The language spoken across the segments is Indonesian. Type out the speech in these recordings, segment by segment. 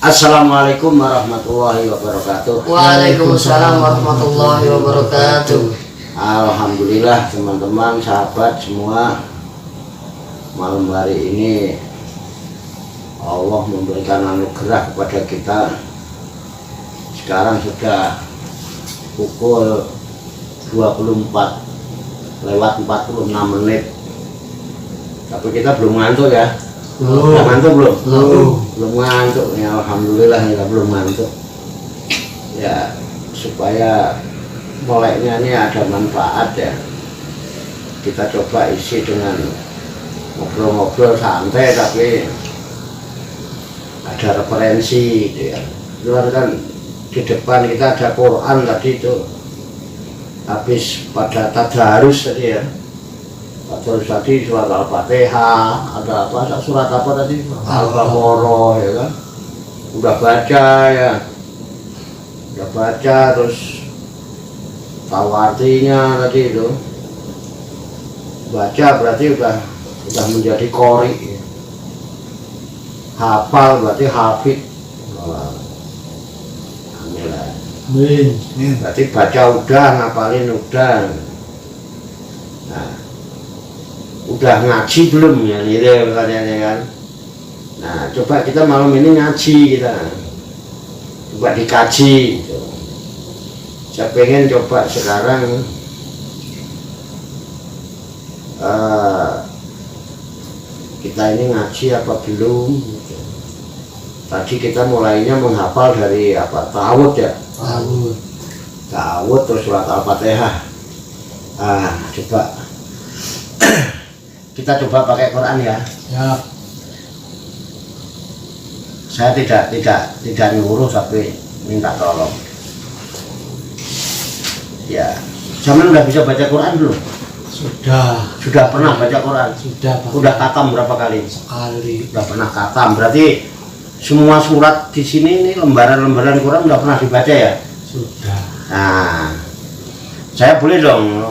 Assalamualaikum warahmatullahi wabarakatuh. Waalaikumsalam warahmatullahi wabarakatuh. Alhamdulillah teman-teman, sahabat semua, malam hari ini Allah memberikan anugerah kepada kita. Sekarang sudah pukul 24:46, tapi kita belum ngantuk ya. Belum ngantuk belum ngantuk ya, alhamdulillah ya, belum ngantuk ya, supaya mulainya ini ada manfaat ya. Kita coba isi dengan ngobrol-ngobrol santai tapi ada referensi gitu ya. Luar kan di depan kita ada Quran tadi itu, habis pada tadarus tadi ya. Terus tadi surat Al-Fatihah, ada apa, surat apa tadi? Al-Baqarah ya kan? Udah baca ya, udah baca, terus tahu artinya tadi itu. Baca berarti udah menjadi qori ya. Hafal berarti hafid. Berarti baca udah, ngapalin udah. Nah, udah ngaji belum ya, gitu katanya kan. Nah, coba kita malam ini ngaji, kita coba dikaji gitu. Saya pengen coba sekarang kita ini ngaji apa belum gitu. Tadi kita mulainya menghafal dari apa, ta'awud ya, ta'awud terus surat Al-Fatihah. Coba kita coba pakai Quran ya. Ya. Saya tidak nyuruh tapi minta tolong. Ya. Zaman udah bisa baca Quran belum? Sudah pernah baca Quran? Sudah khatam berapa kali? Sekali. Sudah pernah khatam. Berarti semua surat di sini ini lembaran-lembaran Quran udah pernah dibaca ya? Sudah. Nah, saya boleh dong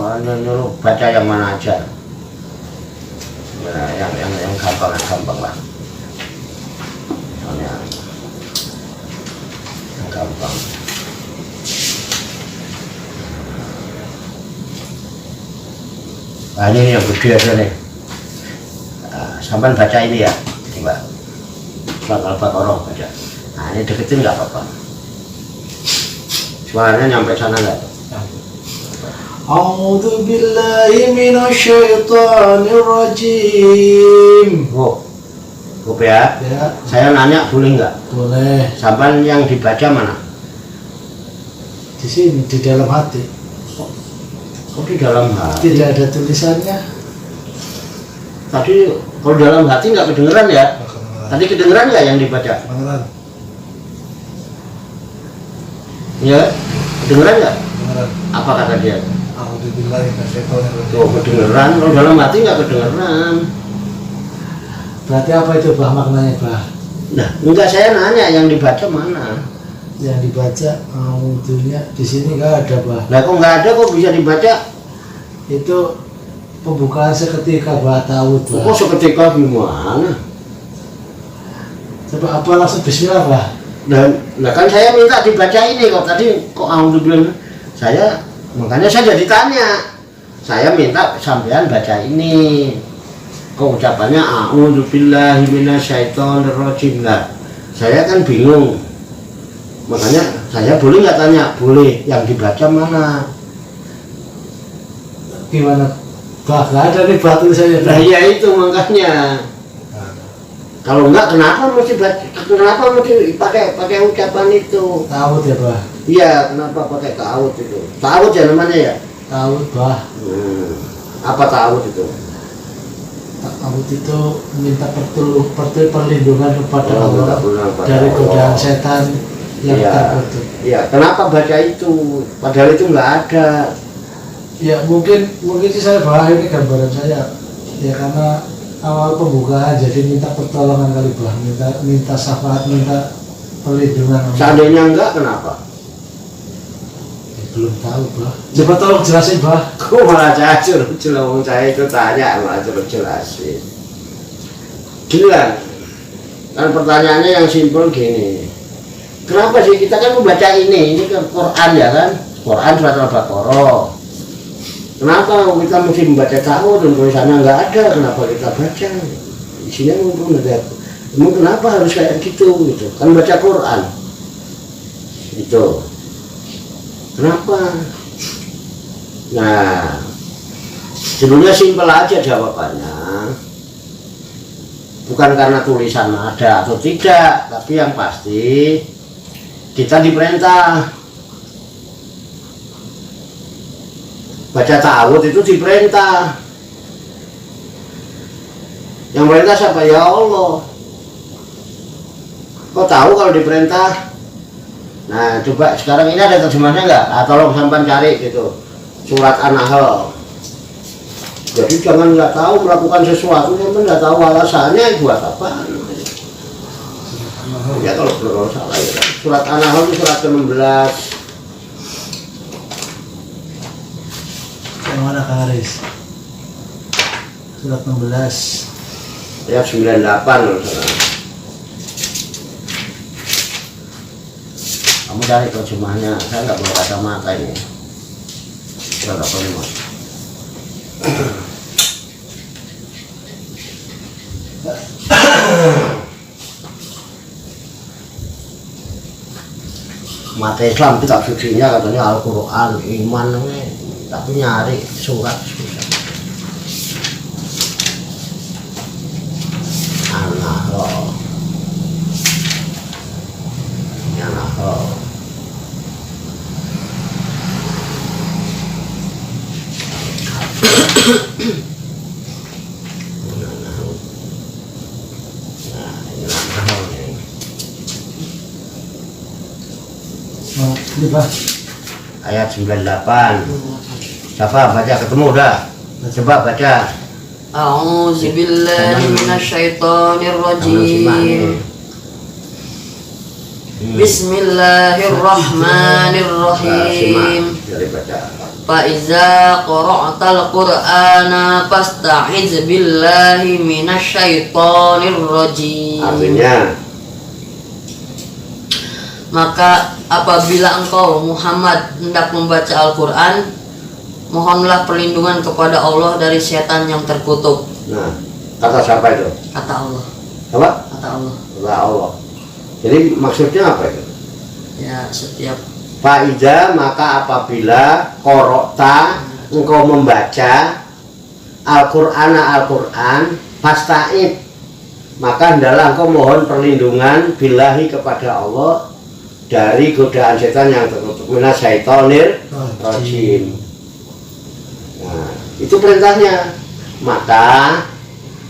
nyuruh baca yang mana aja. Nah, yang gampang lah. Soalnya yang gampang. Nah, ini yang gede aja nih. Sampai baca ini ya, coba. Surat Al-Baqarah baca. Nah, ini deketin nggak apa-apa. Suaranya nyampe sana nggak? A'udzu billahi minasyaitonir rajim. Oh ya? Ya. Saya nanya boleh nggak? Boleh. Sampai yang dibaca mana? Di sini, di dalam hati. Oh, di dalam hati? Tidak ada tulisannya. Tadi kalau dalam hati nggak kedengeran ya? Tadi kedengeran nggak yang dibaca? Kedengeran. Ya, kedengeran nggak? Kedengeran. Apa kata dia? Tuh, kedengeran, kalau dalam hati nggak kedengeran. Berarti apa itu bah maknanya bah? Nah, enggak, saya nanya yang dibaca mana? Yang dibaca audzunya di sini nggak ada bah. Nah, kok nggak ada, kok bisa dibaca? Itu pembukaan seketika bah, tahu bah. Kok seketika gimana? Coba apa langsung bismillah bah? Nah kan saya minta dibaca ini, kok tadi kok alhamdulillah saya. Makanya saya jadi tanya, saya minta sampean baca ini. Kok ucapannya a'udzubillahi minasyaitonirrajim. Lah, saya kan bingung. Makanya saya boleh nggak tanya? Boleh. Yang dibaca mana? Gimana? Bah, nggak ada nih batu saya. Nah iya itu makanya. Kalau enggak, kenapa mesti baca? Kenapa mesti pakai ucapan itu? Ta'awud ya bah? Iya, kenapa pakai ta'awud itu? Ta'awud ya namanya ya? Ta'awud bah. Apa ta'awud itu? Ta'awud itu minta perlindungan kepada Allah dari Allah. godaan setan yang terkutuk. Iya, kenapa baca itu? Padahal itu nggak ada. Ya mungkin sih saya bahas ini gambaran saya. Ya karena awal pembukaan jadi minta pertolongan kali bah, minta syafaat, minta perlindungan. Seandainya enggak, kenapa? Ya, belum tahu bah. Coba tolong jelasin bah. Kok malah saya suruh saya itu tanya, malah suruh jelasin. Gini lah, kan pertanyaannya yang simpel gini. Kenapa sih kita kan membaca ini kan Quran ya kan? Quran surat Al-Baqarah. Kenapa kita mesti membaca ta'awudz dan tulisannya nggak ada? Kenapa kita baca? Isinya mumpung ada. Emang kenapa harus kayak gitu? Gitu. Kan baca Quran. Itu. Kenapa? Nah, sebenarnya simpel aja jawabannya. Bukan karena tulisan ada atau tidak, tapi yang pasti kita diperintah baca ta'awudz itu diperintah. Yang perintah siapa? Ya Allah. Kok tahu kalau diperintah? Nah, coba sekarang ini ada terjemahnya nggak? Tolong sampai cari gitu. Surat An-Nahl. Jadi jangan nggak tahu melakukan sesuatu, sampai nggak tahu alasannya buat apa. Ya kalau salah ya. Surat An-Nahl itu surat ke-16. Yang mana Kang Aris? Surat 16 ayat 98 loh. Kamu cari terjemahnya, saya nggak bawa kacamata ini. Surat apa ini mas? Mata Islam kitab sucinya katanya Al-Quran, iman, tapi nyari surat susah. An-Nahl. An-Nahl. ini Pak. Ayat 98. Siapa baca ketemu dah? Coba baca. A'udzu billahi minasyaitonir rajim. Bismillahirrahmanirrahim. Dari baca. Fa iza qara'tal Qur'ana fasta'iz billahi minasyaitonir rajim. Artinya, maka apabila engkau Muhammad hendak membaca Al-Quran, mohonlah perlindungan kepada Allah dari setan yang terkutuk. nah, kata siapa itu? Kata Allah. Apa? Kata Allah. Kata Allah. Jadi maksudnya apa itu? Ya, setiap Faiza, maka apabila korokta engkau membaca Al-Quran fasta'id, maka hendaklah engkau mohon perlindungan billahi kepada Allah dari godaan setan yang terkutuk, minas syaitonir rajim. Nah, itu perintahnya. Maka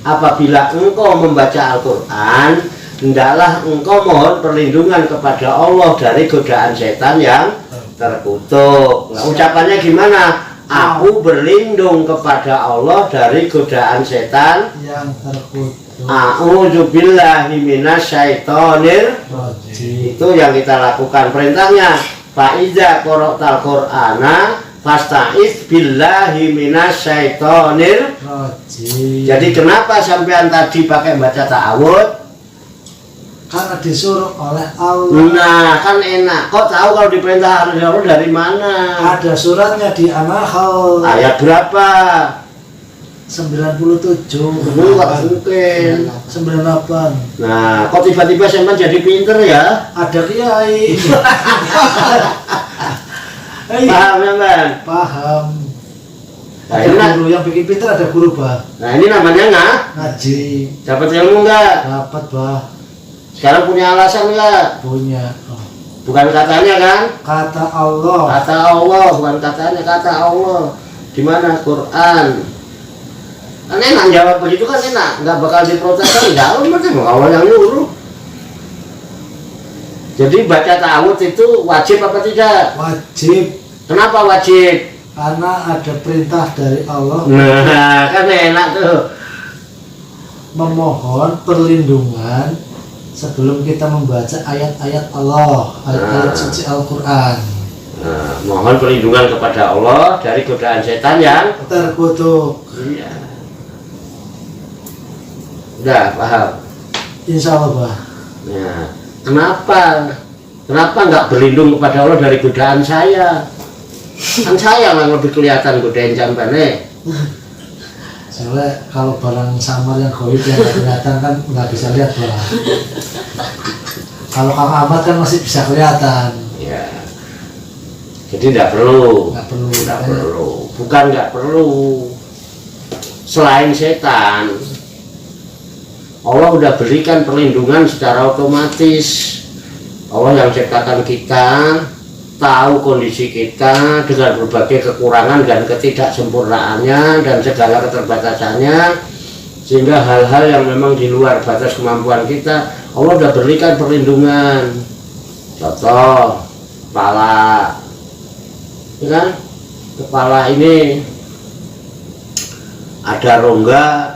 apabila engkau membaca Al-Quran, hendaklah engkau mohon perlindungan kepada Allah dari godaan setan yang terkutuk. Nah, ucapannya gimana? Aku berlindung kepada Allah dari godaan setan yang terkutuk. A'udzubillahi minasyaitonir Rajim. itu yang kita lakukan perintahnya. Faiza qara'tal Qur'ana fasta'iz billahi minasyaitonir Rajim. Jadi kenapa sampean tadi pakai baca ta'awudz? Karena disuruh oleh Allah. Nah, kan enak. Kok tahu kalau diperintah harus dari mana? Ada suratnya di An-Nahl Ayat berapa? 97. Enggak mungkin. 98. Nah, kok tiba-tiba sampean jadi pinter ya? Ada kiai. Paham ya, Bang? Paham. Nah, Ada ini, guru yang bikin pinter, ada guru bah. nah, ini namanya Ngaji. dapat ilmu enggak? Dapat bah. Sekarang punya alasan enggak? Punya. Oh. Bukan katanya kan? Kata Allah. Kata Allah, bukan katanya, kata Allah. Di mana Quran? Kan enak jawab begitu kan enak, nggak bakal diprotes kan? Enggak, mungkin Allah yang nyuruh. Jadi baca ta'awudz itu wajib apa tidak? Wajib. Kenapa wajib? Karena ada perintah dari Allah Nah, kan enak tuh. memohon perlindungan sebelum kita membaca ayat-ayat Allah, ayat-ayat suci Al-Quran. Nah, mohon perlindungan kepada Allah dari godaan setan yang Terkutuk. iya. Udah paham? Insya Allah bah. Nah, kenapa Kenapa nggak berlindung kepada Allah dari godaan saya? Kan saya yang lebih kelihatan godain jambane. Soalnya kalau barang samar yang goib yang nggak kelihatan kan nggak bisa lihat Pak. Kalau Kang Ahmad kan masih bisa kelihatan. Ya. Jadi nggak perlu. Nggak perlu. Bukan nggak perlu. Selain setan, Allah udah berikan perlindungan secara otomatis. Allah yang ciptakan kita, tahu kondisi kita dengan berbagai kekurangan dan ketidaksempurnaannya dan segala keterbatasannya, sehingga hal-hal yang memang di luar batas kemampuan kita Allah sudah berikan perlindungan. Contoh kepala, ya kan? Kepala ini ada rongga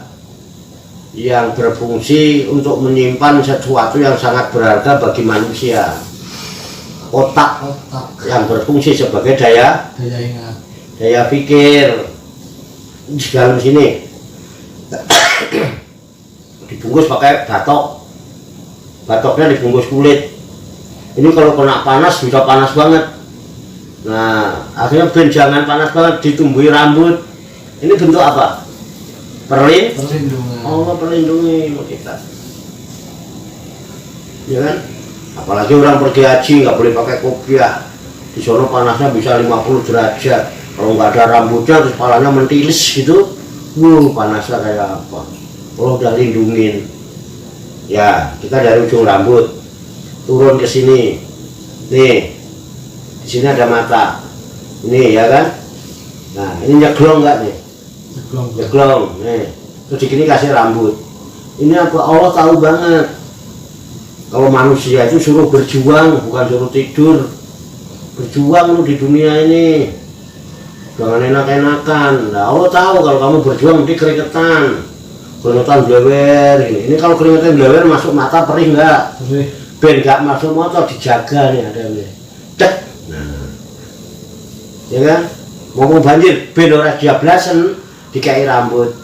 yang berfungsi untuk menyimpan sesuatu yang sangat berharga bagi manusia. Otak yang berfungsi sebagai daya ingat, daya pikir. Di dalam sini dibungkus pakai batoknya dibungkus kulit. Ini kalau kena panas bisa panas banget. Nah akhirnya ben jangan panas banget, ditumbuhi rambut. Ini bentuk apa? Perlindungan. Allah perlindungi kita, ya kan? Apalagi orang pergi haji nggak boleh pakai kopiah. Di sana panasnya bisa 50 derajat. Kalau nggak ada rambutnya terus kepalanya mentilis gitu, panasnya kayak apa? Allah udah lindungin. Ya, kita dari ujung rambut turun ke sini. Nih, di sini ada mata. Ini ya kan? Nah, ini nyeglong nggak nih? Nyeglong. Nih, terus di sini kasih rambut. Ini apa? Allah tahu banget. Kalau manusia itu suruh berjuang, bukan suruh tidur. Berjuang lu di dunia ini, jangan enak-enakan. Nah, Allah tahu kalau kamu berjuang nanti keringetan blewer. Ini kalau keringetan blewer masuk mata perih enggak? Ben enggak masuk mata dijaga nih ada nih. Cek. Nah, ya kan? Mau banjir, ben ora diablasen dikai rambut.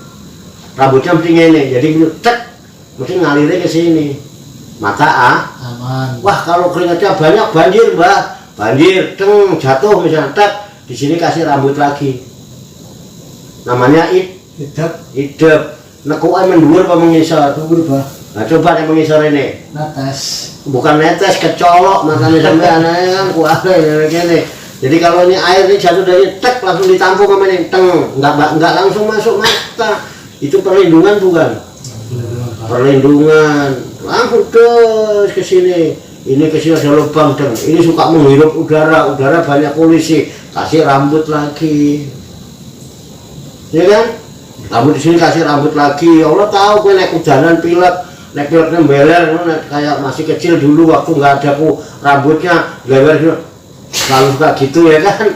Rambutnya mesti ngene, jadi cek, mesti ngalirnya ke sini. Mata aman. Wah kalau keringatnya banyak banjir mbak, banjir, jatuh misalnya, tek, di sini kasih rambut lagi. Namanya idep. Nekuan mendur apa mengisor? Mendur, Pak. Nah coba yang mengisor ini. Netes. Bukan netes, kecolok matanya sampai anaknya kan kuat ini. Jadi kalau ini air ini jatuh dari tek langsung ditampung sama ini, nggak langsung masuk mata. Itu perlindungan bukan? Perlindungan. Langsung terus ke sini. Ini ke sini ada lubang ini suka menghirup udara banyak polusi. Kasih rambut lagi. Ya kan? Rambut di sini kasih rambut lagi. Allah tahu gue naik hujanan pileknya beler kayak masih kecil dulu waktu nggak ada rambutnya lebar gitu. Lalu suka gitu ya kan?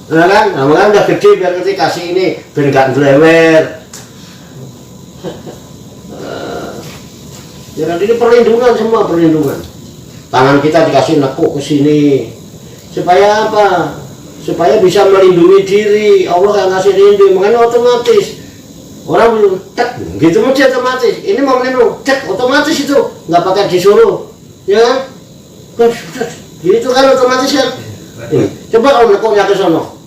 Ya kan? Nah, makanya udah gede biar nanti kasih ini biar nggak lebar. Ya kan ini perlindungan, semua perlindungan. Tangan kita dikasih nekuk ke sini. Supaya apa? Supaya bisa melindungi diri. Allah yang ngasih lindung, makanya otomatis. Orang belum cek, gitu aja otomatis. Ini mau melindungi, cek otomatis itu, nggak pakai disuruh, ya kan? Gitu kan otomatis kan? Coba kalau nekuknya ke sono,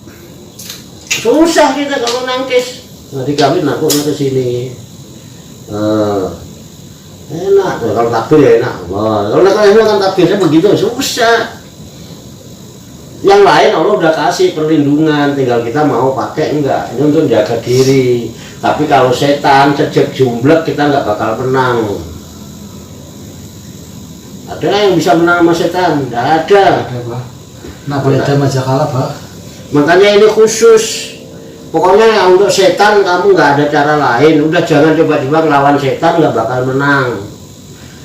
susah kita kalau nangkis. Nah, dikawin nekuknya ke sini. Enak, kalau takbir ya enak. Kalau kan takbirnya begitu susah. Yang lain Allah udah kasih perlindungan, tinggal kita mau pakai enggak. Ini untuk jaga diri. Tapi kalau setan sejak jumblek kita nggak bakal menang. Ada yang bisa menang sama setan? Nggak ada. Ada, Pak. Nah, boleh ada aja kalah, Pak. Makanya ini khusus. Pokoknya untuk setan kamu nggak ada cara lain. Udah jangan coba-coba ngelawan setan, nggak bakal menang.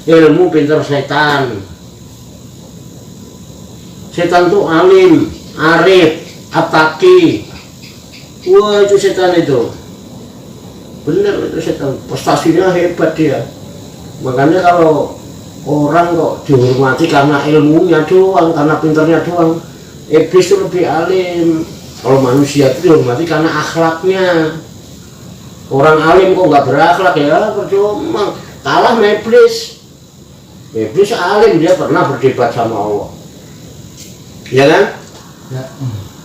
Ilmu pinter setan. Setan tuh alim, arif, ataki. Wah itu setan itu. Bener itu setan. Prestasinya hebat dia. Makanya kalau orang kok dihormati karena ilmunya doang, karena pinternya doang. Iblis itu lebih alim. Kalau manusia itu dihormati karena akhlaknya. Orang alim kok nggak berakhlak ya percuma, kalah sama iblis. Iblis alim, dia pernah berdebat sama Allah. Ya kan? Ya.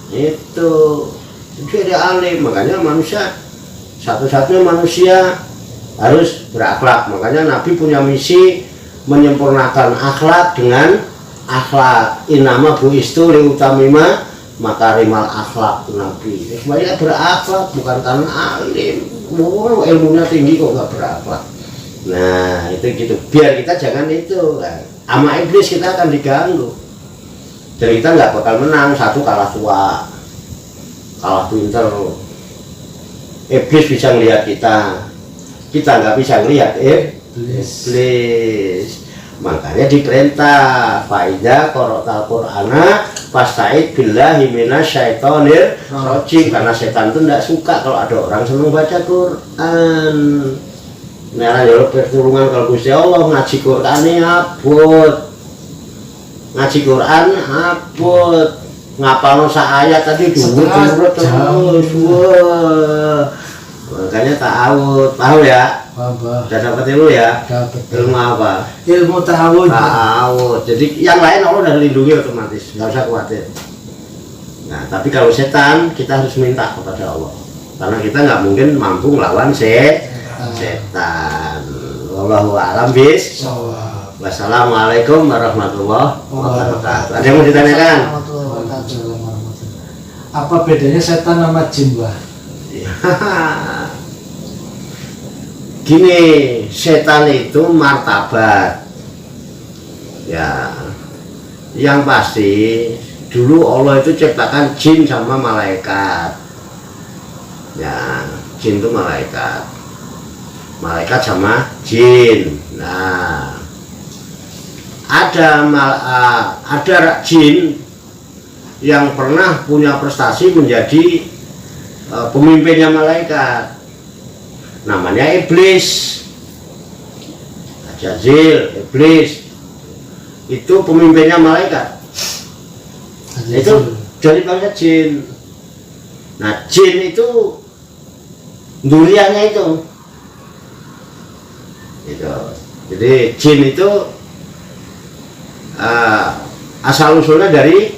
Itu dia alim, makanya manusia satu-satunya manusia harus berakhlak. Makanya Nabi punya misi menyempurnakan akhlak dengan akhlak. Innama bu'istu liutamima makarimal akhlak. Nabi supaya berakhlak, bukan karena alim. Ilmunya tinggi kok nggak berakhlak. Nah itu gitu, biar kita jangan itu sama iblis kita akan diganggu. Jadi kita nggak bakal menang, satu kalah tua, kalah pinter. Iblis bisa ngelihat kita nggak bisa ngelihat iblis. Makanya diperintah faida qorotal Qur'ana fasta'id billahi minasyaitonir rajim, karena setan itu tidak suka kalau ada orang senang baca Quran. Nah, ya pertolongan kalau Gusti Allah, ngaji Qur'ane abot. Ngaji Quran abot. Ngapalno sak ayat tadi durut terus. Wah. Makanya ta'awud, paham ya? Paham, Pak. Udah dapat ilmu ya? Dapat. Ilmu apa? Ilmu ta'awud. Ta'awud. Jadi yang lain Allah udah lindungi otomatis, nggak usah khawatir. Nah, tapi kalau setan kita harus minta kepada Allah, karena kita nggak mungkin mampu melawan setan. Wallahu a'lam bishawab. Wassalamualaikum warahmatullahi wabarakatuh. Ada yang mau ditanyakan? Apa bedanya setan sama jin, Pak? Gini, setan itu martabat. Ya, yang pasti dulu Allah itu ciptakan jin sama malaikat. Ya, jin itu malaikat. Malaikat sama jin. Nah, ada jin yang pernah punya prestasi menjadi pemimpinnya malaikat, namanya iblis. Ajazil, iblis itu pemimpinnya malaikat. Itu dari bangsa jin. Nah, jin itu duriannya itu. Jadi jin itu asal usulnya dari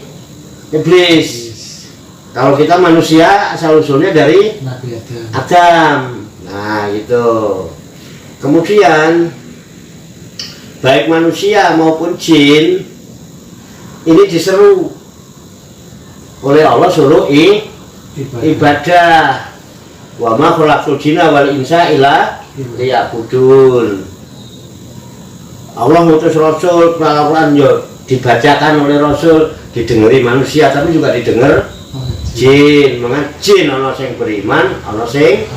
iblis. Kalau kita manusia asal usulnya dari Nabi Adam. Nah gitu. Kemudian baik manusia maupun jin ini diseru oleh Allah, suruh ibadah. Wa ma khalaqtul jinna wal insa illa liya'budun. Allah ngutus Rasul, Al-Quran dibacakan oleh Rasul, didengeri manusia tapi juga didengar jin. Maka jin ana sing beriman, ana sing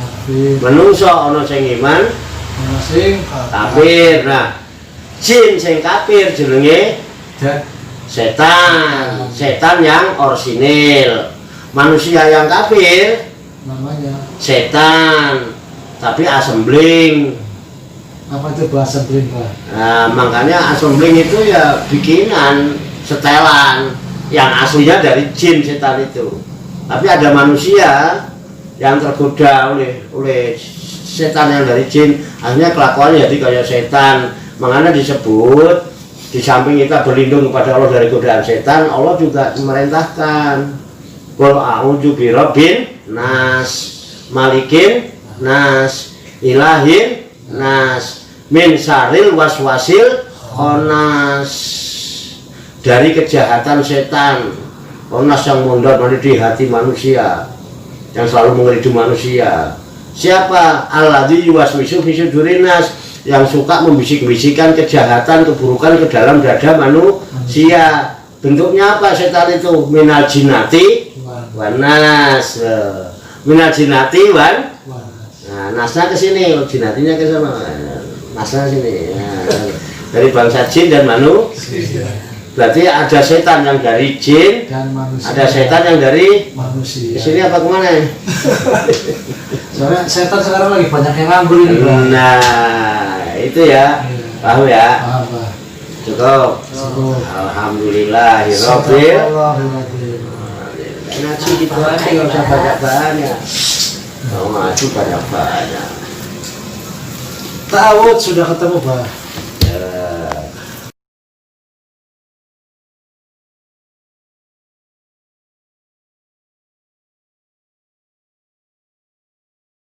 menungso, ana sing iman, ana sing kafir. Nah, jin sing kafir jenenge setan. Setan yang orsinil. Manusia yang kafir namanya setan, tapi assembling. Apa itu bahasa assembling, Pak? Nah, makanya assembling itu ya bikinan, setelan yang aslinya dari jin setan itu. Tapi ada manusia yang tergoda oleh setan yang dari jin, akhirnya kelakuannya jadi kayak setan. Makanya disebut di samping kita berlindung kepada Allah dari godaan setan, Allah juga memerintahkan qul a'udzu birabbin nas, malikin nas, ilahin nas, min syarril waswasil khannas, dari kejahatan setan. Khannas yang mondar mandir di hati manusia, yang selalu mengeridu manusia. Siapa? Alladzi yuwaswisu fi sudurin nas, yang suka membisik-bisikkan kejahatan, keburukan ke dalam dada manusia. Bentuknya apa setan itu? Minal jinnati wan nas. Minal jinnati wan. Nah, nasnya ke sini, jinatinya ke sana. Nasnya sini. Nah, dari bangsa jin dan manusia. Berarti ada setan yang dari jin dan manusia. Ada setan yang dari manusia. Di sini apa kemana? Soalnya setan sekarang lagi banyak yang nganggur ini, Pak. Nah, itu ya. Paham ya? Paham, Pak. Cukup. Alhamdulillahirabbil Alhamdulillah. ngaji gitu aja, nggak usah banyak-banyak. Mau ngaji banyak-banyak. Ta'awud sudah ketemu, Pak.